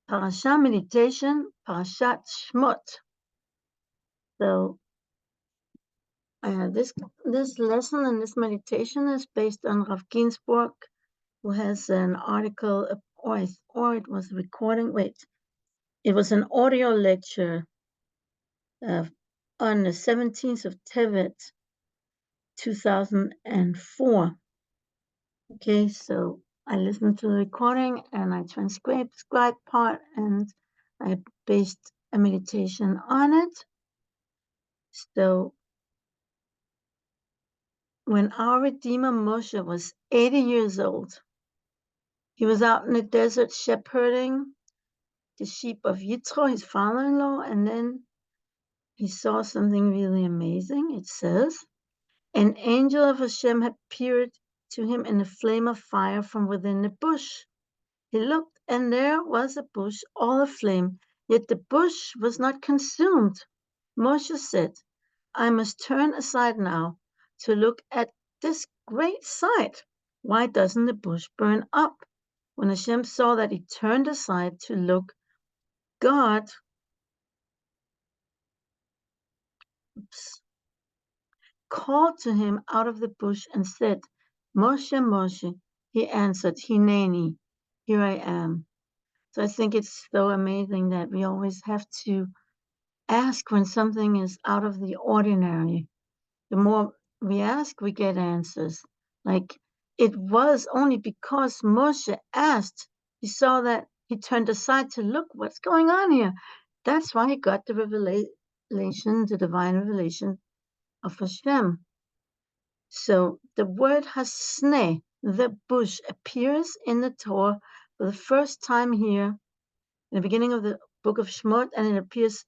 Parasha meditation, Parashat Shemot. So this lesson and this meditation is based on Rav Ginsburg, who has an article, or it was a recording. Wait, it was an audio lecture on the 17th of Tevet, 2004. Okay, so I listened to the recording and I transcribed part, and I based a meditation on it. So when our Redeemer Moshe was 80 years old, he was out in the desert shepherding the sheep of Yitro, his father-in-law, and then he saw something really amazing. It says, an angel of Hashem appeared to him in a flame of fire from within the bush. He looked, and there was a bush all aflame, yet the bush was not consumed. Moshe said, I must turn aside now to look at this great sight. Why doesn't the bush burn up? When Hashem saw that he turned aside to look, God called to him out of the bush and said, Moshe, Moshe. He answered, Hineni, here I am. So I think it's so amazing that we always have to ask when something is out of the ordinary. The more we ask, we get answers. Like, it was only because Moshe asked, he saw that he turned aside to look what's going on here. That's why he got the revelation, the divine revelation of Hashem. So the word hasne, the bush, appears in the Torah for the first time here in the beginning of the book of Shemot, and it appears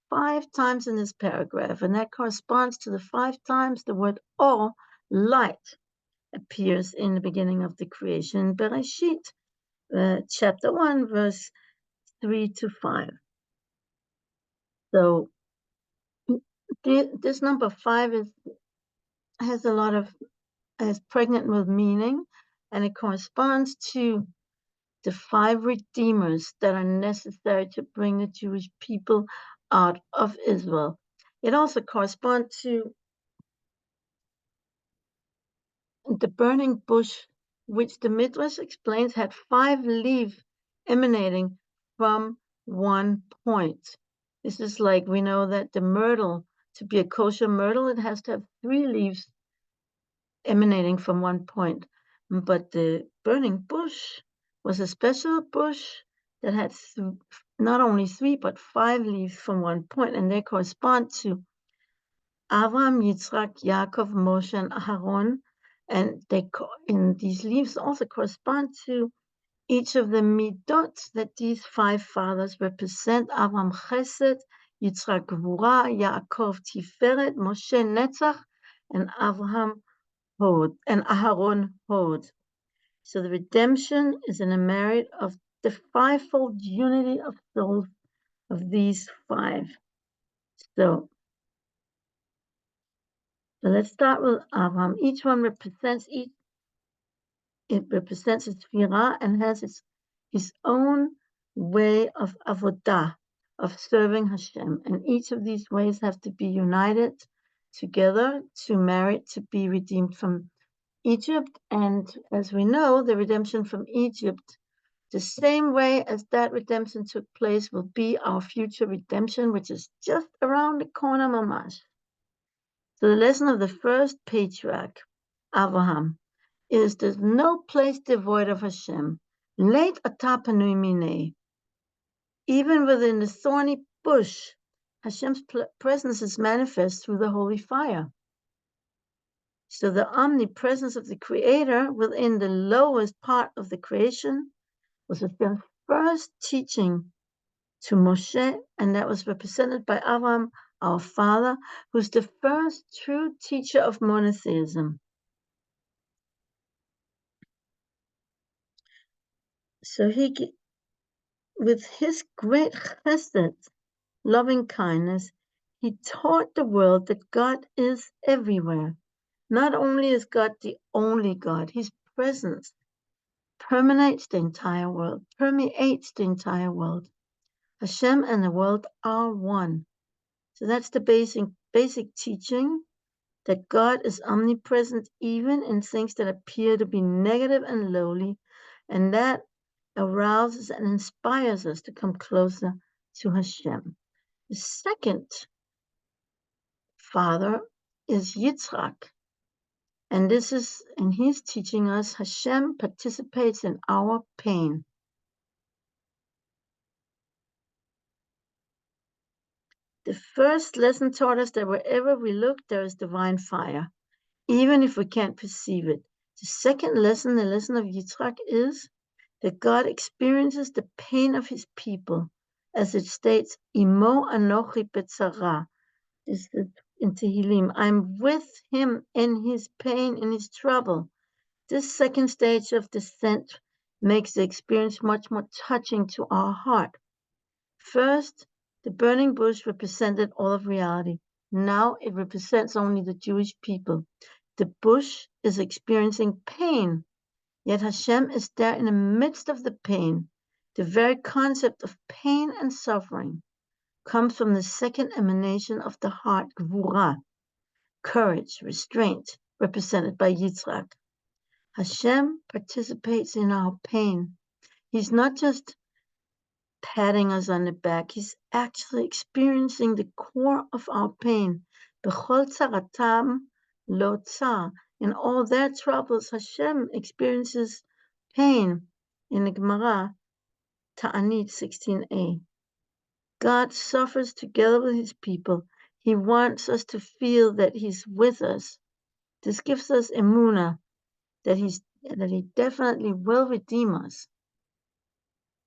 5 times in this paragraph, and that corresponds to the 5 times the word or, light, appears in the beginning of the creation, Bereshit, chapter 1, verse 3 to 5. So this number 5 is pregnant with meaning, and it corresponds to the 5 redeemers that are necessary to bring the Jewish people out of Israel. It also corresponds to the burning bush, which the Midrash explains had 5 leaves emanating from one point. This is like, we know that the myrtle, to be a kosher myrtle, it has to have 3 leaves emanating from one point. But the burning bush was a special bush that had not only 3, but 5 leaves from one point, and they correspond to Avraham, Yitzhak, Yaakov, Moshe, and Aharon, and these leaves also correspond to each of the midot that these 5 fathers represent: Avraham Chesed, Yitzhak Gvura, Yaakov Tiferet, Moshe Netzach, and Avraham Hod, and Aharon Hod. So the redemption is in a merit of the 5-fold unity of souls of these 5. So let's start with Avraham. Each one represents its Sphira and has his own way of avodah, of serving Hashem. And each of these ways have to be united together to merit to be redeemed from Egypt. And as we know, the redemption from Egypt, the same way as that redemption took place, will be our future redemption, which is just around the corner, mamash. So the lesson of the first patriarch, Abraham, is there's no place devoid of Hashem. Late atapanui mine. Even within the thorny bush, Hashem's presence is manifest through the holy fire. So the omnipresence of the Creator within the lowest part of the creation was Hashem's first teaching to Moshe, and that was represented by Avraham, our father, who's the first true teacher of monotheism. So he, with his great chesed, loving kindness, he taught the world that God is everywhere. Not only is God the only God, His presence permeates the entire world. Hashem and the world are one. So that's the basic teaching, that God is omnipresent even in things that appear to be negative and lowly, and that arouses and inspires us to come closer to Hashem. The second father is Yitzhak, and he's teaching us Hashem participates in our pain. The first lesson taught us that wherever we look, there is divine fire, even if we can't perceive it. The second lesson, the lesson of Yitzhak, is that God experiences the pain of his people, as it states, Imo anochi betzara. This is in Tehillim. I'm with him in his pain, in his trouble. This second stage of descent makes the experience much more touching to our heart. First, the burning bush represented all of reality. Now it represents only the Jewish people. The bush is experiencing pain, yet Hashem is there in the midst of the pain. The very concept of pain and suffering comes from the second emanation of the heart, Gvura, courage, restraint, represented by Yitzhak. Hashem participates in our pain. He's not just patting us on the back. He's actually experiencing the core of our pain. B'chol tzaratam lo tzar. In all their troubles, Hashem experiences pain. In the Gemara, Ta'anit 16a. God suffers together with his people. He wants us to feel that he's with us. This gives us emunah, that he definitely will redeem us.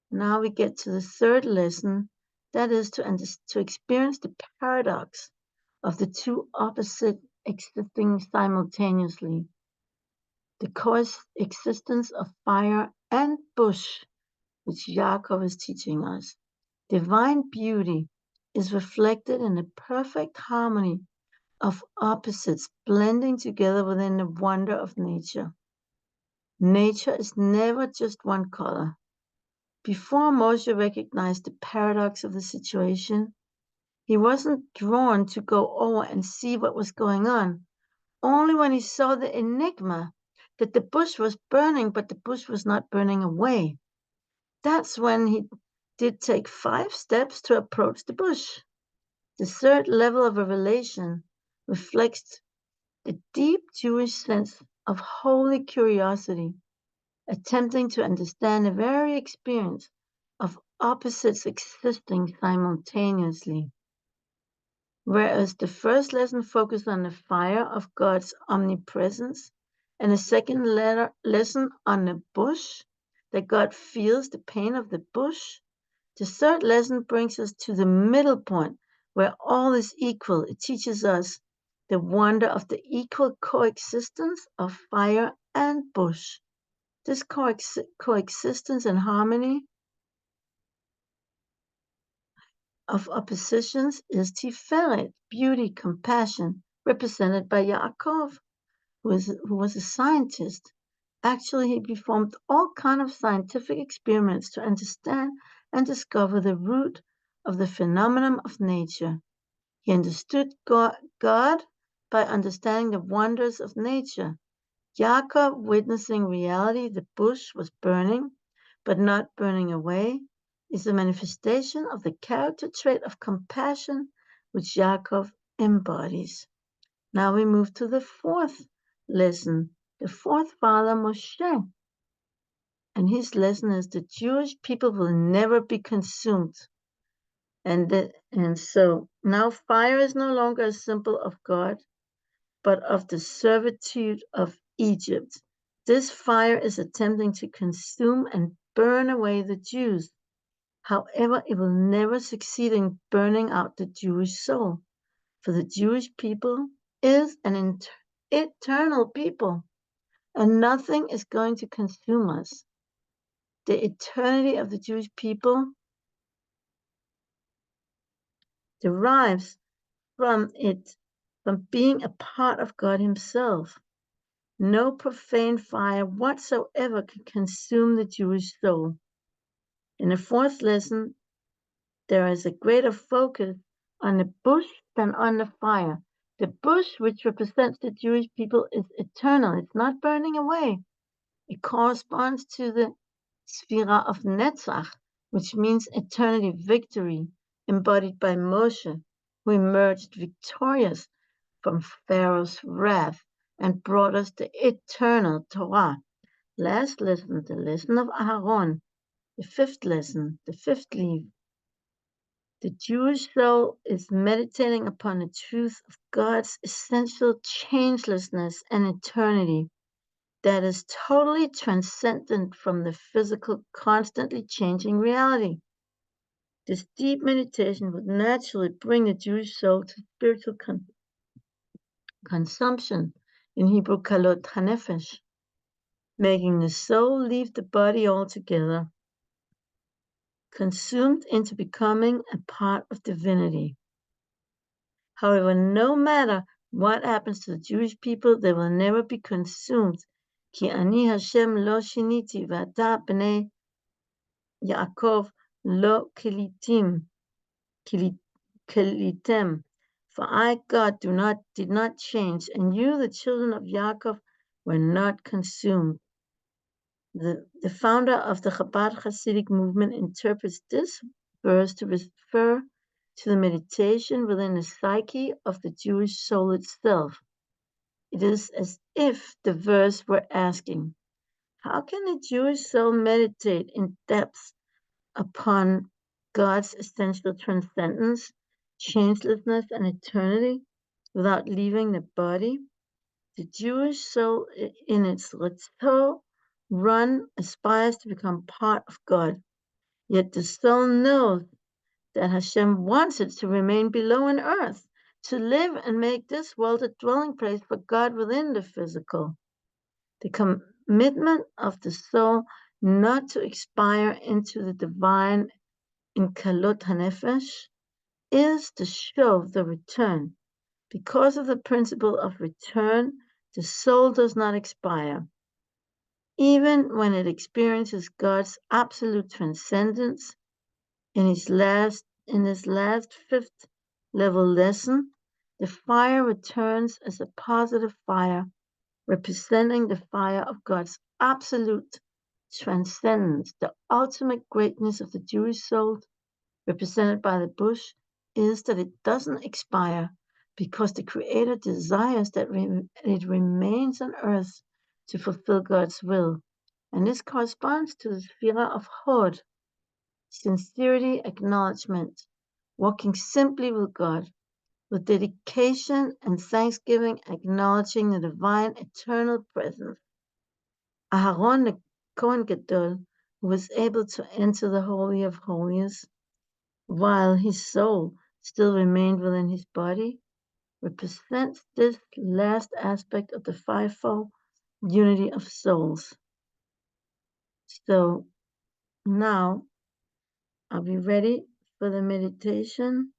Now we get to the third lesson, that is to experience the paradox of the two opposites existing simultaneously. The coexistence of fire and bush, which Yaakov is teaching us. Divine beauty is reflected in the perfect harmony of opposites blending together within the wonder of nature. Nature is never just one color. Before Moshe recognized the paradox of the situation, he wasn't drawn to go over and see what was going on. Only when he saw the enigma that the bush was burning, but the bush was not burning away. That's when he did take 5 steps to approach the bush. The third level of revelation reflects the deep Jewish sense of holy curiosity, attempting to understand the very experience of opposites existing simultaneously. Whereas the first lesson focused on the fire of God's omnipresence, and the second lesson on the bush, that God feels the pain of the bush, the third lesson brings us to the middle point where all is equal. It teaches us the wonder of the equal coexistence of fire and bush. This coexistence and harmony of oppositions is Tiferet, beauty, compassion, represented by Yaakov, who was a scientist. Actually, he performed all kinds of scientific experiments to understand and discover the root of the phenomenon of nature. He understood God by understanding the wonders of nature. Yaakov, witnessing reality, the bush was burning, but not burning away, is a manifestation of the character trait of compassion which Yaakov embodies. Now we move to the fourth lesson, the fourth father, Moshe. And his lesson is the Jewish people will never be consumed. And so now fire is no longer a symbol of God, but of the servitude of Egypt. This fire is attempting to consume and burn away the Jews. However, it will never succeed in burning out the Jewish soul, for the Jewish people is an eternal people, and nothing is going to consume us. The eternity of the Jewish people derives from being a part of God himself. No profane fire whatsoever can consume the Jewish soul. In the fourth lesson, there is a greater focus on the bush than on the fire. The bush, which represents the Jewish people, is eternal. It's not burning away. It corresponds to the Sphira of Netzach, which means eternity, victory, embodied by Moshe, who emerged victorious from Pharaoh's wrath and brought us the eternal Torah. Last lesson, the lesson of Aharon, the fifth lesson, the fifth leaf. The Jewish soul is meditating upon the truth of God's essential changelessness and eternity that is totally transcendent from the physical, constantly changing reality. This deep meditation would naturally bring the Jewish soul to spiritual consumption, in Hebrew kalot hanefesh, making the soul leave the body altogether, consumed into becoming a part of divinity. However, no matter what happens to the Jewish people, they will never be consumed. Ki ani Hashem lo shiniti v'ata b'nei Yaakov lo kilitem. For I, God, did not change, and you, the children of Yaakov, were not consumed. The founder of the Chabad Hasidic movement interprets this verse to refer to the meditation within the psyche of the Jewish soul itself. It is as if the verse were asking, how can the Jewish soul meditate in depth upon God's essential transcendence, changelessness, and eternity without leaving the body? The Jewish soul, in its Ritzo run, aspires to become part of God. Yet the soul knows that Hashem wants it to remain below on earth, to live and make this world a dwelling place for God within the physical. The commitment of the soul not to expire into the divine in Kalot HaNefesh is the show of the return. Because of the principle of return, the soul does not expire. Even when it experiences God's absolute transcendence, in this last fifth level lesson, the fire returns as a positive fire, representing the fire of God's absolute transcendence. The ultimate greatness of the Jewish soul, represented by the bush, is that it doesn't expire because the Creator desires that it remains on earth to fulfill God's will. And this corresponds to the Sphira of Hod, sincerity, acknowledgement, walking simply with God, with dedication and thanksgiving, acknowledging the divine eternal presence. Aharon, the Kohen Gadol, who was able to enter the Holy of Holies while his soul still remained within his body, represents this last aspect of the fivefold unity of souls. So now, are we ready for the meditation?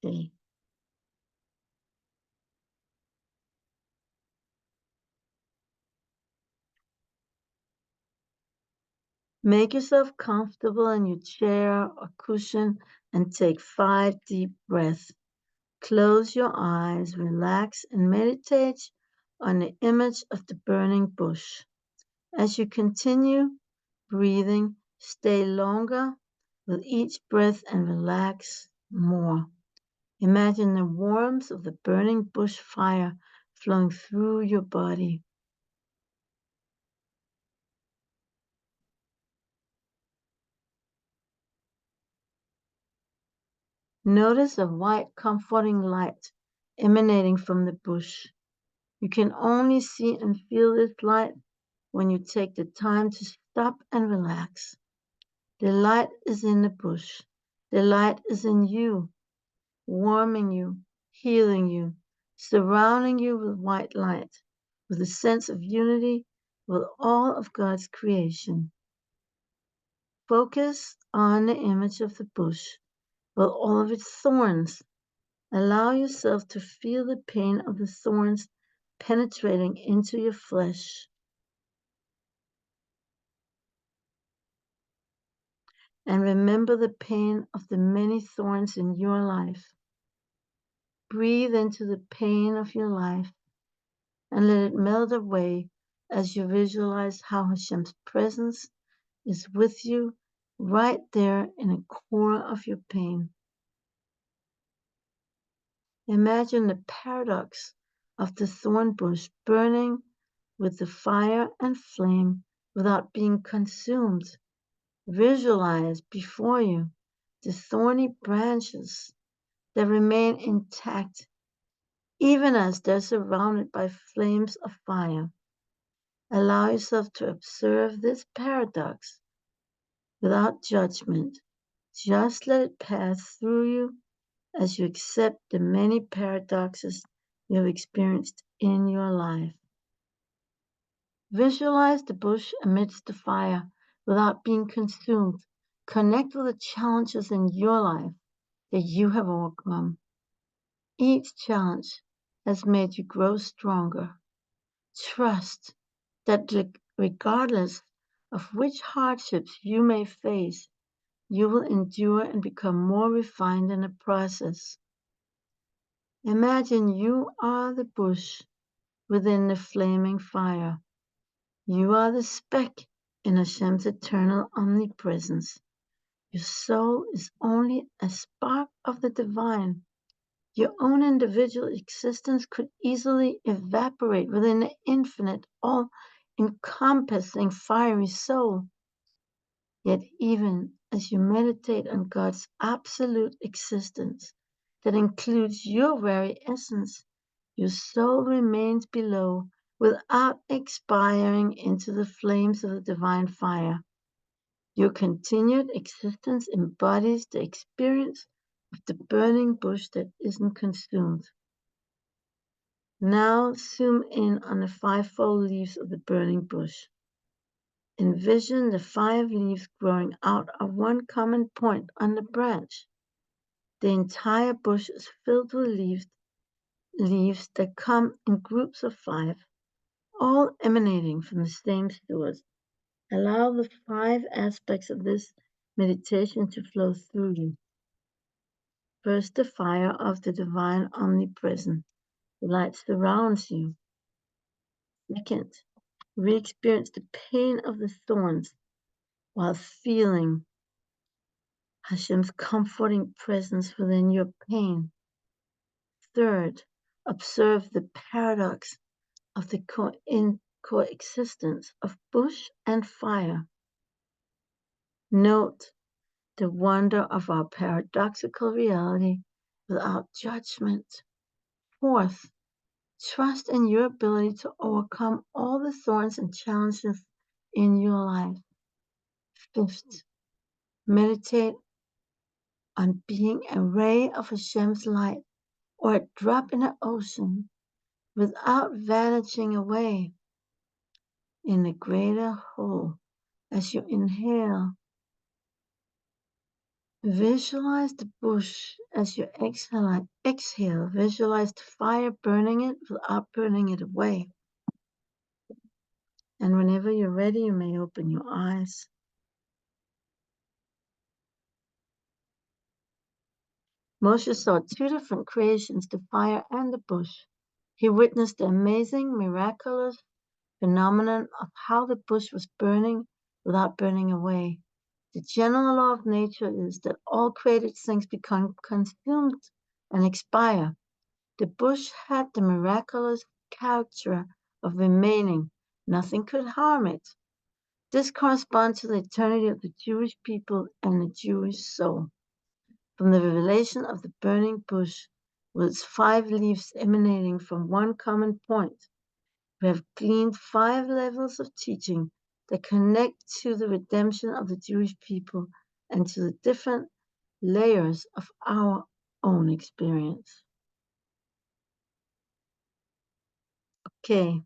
Okay. Make yourself comfortable in your chair or cushion and take 5 deep breaths. Close your eyes, relax, and meditate on the image of the burning bush. As you continue breathing, stay longer with each breath and relax more. Imagine the warmth of the burning bush fire flowing through your body. Notice a white, comforting light emanating from the bush. You can only see and feel this light when you take the time to stop and relax. The light is in the bush. The light is in you, warming you, healing you, surrounding you with white light, with a sense of unity with all of God's creation. Focus on the image of the bush with all of its thorns. Allow yourself to feel the pain of the thorns penetrating into your flesh. And remember the pain of the many thorns in your life. Breathe into the pain of your life and let it melt away as you visualize how Hashem's presence is with you right there in the core of your pain. Imagine the paradox of the thorn bush burning with the fire and flame without being consumed. Visualize before you the thorny branches that remain intact even as they're surrounded by flames of fire. Allow yourself to observe this paradox without judgment. Just let it pass through you as you accept the many paradoxes you have experienced in your life. Visualize the bush amidst the fire without being consumed. Connect with the challenges in your life that you have overcome. Each challenge has made you grow stronger. Trust that regardless of which hardships you may face, you will endure and become more refined in the process. Imagine you are the bush within the flaming fire. You are the speck in Hashem's eternal omnipresence. Your soul is only a spark of the divine. Your own individual existence could easily evaporate within the infinite, all-encompassing fiery soul. Yet even as you meditate on God's absolute existence that includes your very essence, your soul remains below without expiring into the flames of the divine fire. Your continued existence embodies the experience of the burning bush that isn't consumed. Now zoom in on the fivefold leaves of the burning bush. Envision the 5 leaves growing out of one common point on the branch. The entire bush is filled with leaves that come in groups of 5, all emanating from the same source. Allow the 5 aspects of this meditation to flow through you. First, the fire of the divine omnipresence. The light surrounds you. Second, re-experience the pain of the thorns while feeling Hashem's comforting presence within your pain. Third, observe the paradox of the coexistence of bush and fire. Note the wonder of our paradoxical reality without judgment. Fourth, trust in your ability to overcome all the thorns and challenges in your life. Fifth, meditate on being a ray of Hashem's light or a drop in the ocean without vanishing away in the greater whole as you inhale. Visualize the bush as you exhale. Visualize the fire burning it without burning it away. And whenever you're ready, you may open your eyes. Moshe saw 2 different creations, the fire and the bush. He witnessed the amazing, miraculous phenomenon of how the bush was burning without burning away. The general law of nature is that all created things become consumed and expire. The bush had the miraculous character of remaining. Nothing could harm it. This corresponds to the eternity of the Jewish people and the Jewish soul. From the revelation of the burning bush, with its 5 leaves emanating from one common point, we have gleaned 5 levels of teaching that connect to the redemption of the Jewish people and to the different layers of our own experience. Okay,